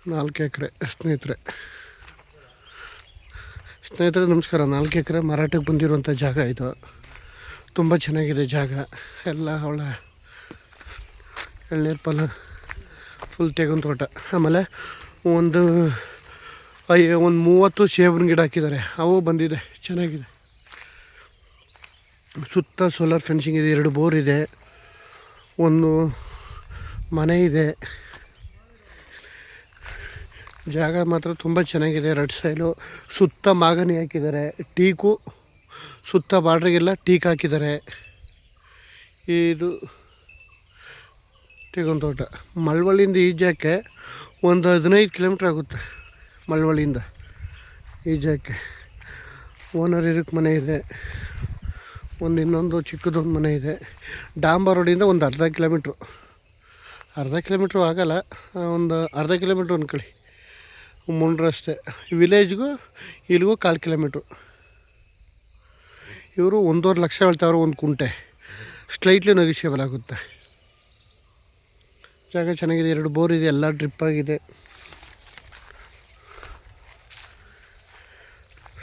4 ಎಕರೆ ಸ್ನೇಹಿತರೆ ನಮಸ್ಕಾರ. 4 ಎಕರೆ ಮಾರಾಟಕ್ಕೆ ಬಂದಿರುವಂಥ ಜಾಗ ಇದು. ತುಂಬ ಚೆನ್ನಾಗಿದೆ ಜಾಗ ಎಲ್ಲ. ಒಳ್ಳೆ ಎಳ್ನೀರು ಫಲ ಫುಲ್ ತೆಂಗಿನ ತೋಟ. ಆಮೇಲೆ ಒಂದು 30 ಸೇಬಿನ ಗಿಡ ಹಾಕಿದ್ದಾರೆ. ಅವು ಬಂದಿದೆ, ಚೆನ್ನಾಗಿದೆ. ಸುತ್ತ ಸೋಲಾರ್ ಫೆನ್ಸಿಂಗ್ ಇದೆ, 2 ಬೋರ್ ಇದೆ, ಒಂದು ಮನೆ ಇದೆ. ಜಾಗ ಮಾತ್ರ ತುಂಬ ಚೆನ್ನಾಗಿದೆ. ರೆಡ್ ಸೈಲು ಸುತ್ತ ಮಾಗನಿ ಹಾಕಿದ್ದಾರೆ. ಟೀಕು ಸುತ್ತ ಬಾರ್ಡ್ರಿಗೆಲ್ಲ ಟೀಕ್ ಹಾಕಿದ್ದಾರೆ. ಇದು ತೆಂಗಿನ ತೋಟ. ಮಳವಳ್ಳಿಯಿಂದ ಈಜಕ್ಕೆ ಒಂದು 15 ಕಿಲೋಮೀಟ್ರ್ ಆಗುತ್ತೆ. ಮಳವಳ್ಳಿಯಿಂದ ಈಜಕ್ಕೆ ಓನರ್ ಇರೋಕ್ಕೆ ಮನೆ ಇದೆ. ಇನ್ನೊಂದು ಚಿಕ್ಕದೊಂದು ಮನೆ ಇದೆ. ಡಾಂಬರ್ ರೋಡಿಂದ ಒಂದು ಅರ್ಧ ಕಿಲೋಮೀಟ್ರು ಆಗಲ್ಲ, ಒಂದು ಅರ್ಧ ಕಿಲೋಮೀಟ್ರ್ ಅಂದ್ಕೊಳ್ಳಿ. ರಸ್ತೆ ವಿಲೇಜ್ಗೂ ಇಲ್ಲಿಗೂ 1/4 ಕಿಲೋಮೀಟ್ರು. ಇವರು 1.5 ಲಕ್ಷ ಹೇಳ್ತಾವ್ರೆ ಒಂದು ಕುಂಟೆ. ಸ್ಲೈಟ್ಲಿ ನೆಗೋಷಿಯಬಲ್ ಆಗುತ್ತೆ. ಜಾಗ ಚೆನ್ನಾಗಿದೆ, 2 ಬೋರ್ ಇದೆ, ಎಲ್ಲ ಡ್ರಿಪ್ ಆಗಿದೆ.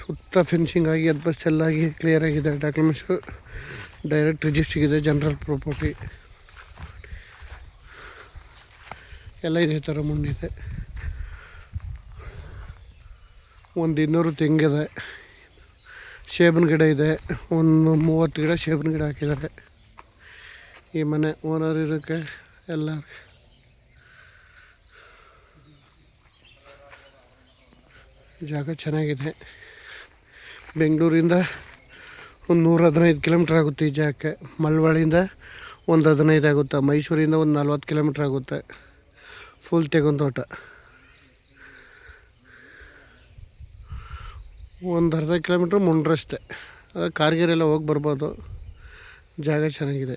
ಸುತ್ತ ಫೆನ್ಸಿಂಗ್ ಆಗಿ ಎಲ್ಲ ಕ್ಲಿಯರ್ ಆಗಿದೆ. ಡಾಕ್ಯುಮೆಂಟ್ಸು ಡೈರೆಕ್ಟ್ ರಿಜಿಸ್ಟ್ರಿಗಿದೆ. ಜನರಲ್ ಪ್ರಾಪರ್ಟಿ ಎಲ್ಲ ಇದೇ ಥರ ಮಣ್ಣಿದೆ. ಒಂದು 200 ತೆಂಗಿದೆ. ಸೇಬಿನ ಗಿಡ ಇದೆ, ಒಂದು 30 ಗಿಡ ಸೇಬಿನ ಗಿಡ ಹಾಕಿದ್ದಾರೆ. ಈ ಮನೆ ಓನರ್ ಇರೋಕ್ಕೆ ಎಲ್ಲ ಜಾಗ ಚೆನ್ನಾಗಿದೆ. ಬೆಂಗಳೂರಿಂದ ಒಂದು 115 ಕಿಲೋಮೀಟ್ರ್ ಆಗುತ್ತೆ ಈ ಜಾಗಕ್ಕೆ. ಮಳವಳ್ಳಿಯಿಂದ ಒಂದು 15 ಆಗುತ್ತೆ. ಮೈಸೂರಿಂದ ಒಂದು 40 ಕಿಲೋಮೀಟ್ರ್ ಆಗುತ್ತೆ. ಫುಲ್ ತೆಂಗಿನ ತೋಟ. ಒಂದು ಅರ್ಧ ಕಿಲೋಮೀಟ್ರ್ ರಸ್ತೆ. ಕಾರ್ಗಿರೆಲ್ಲ ಹೋಗಿ ಬರ್ಬೋದು. ಜಾಗ ಚೆನ್ನಾಗಿದೆ.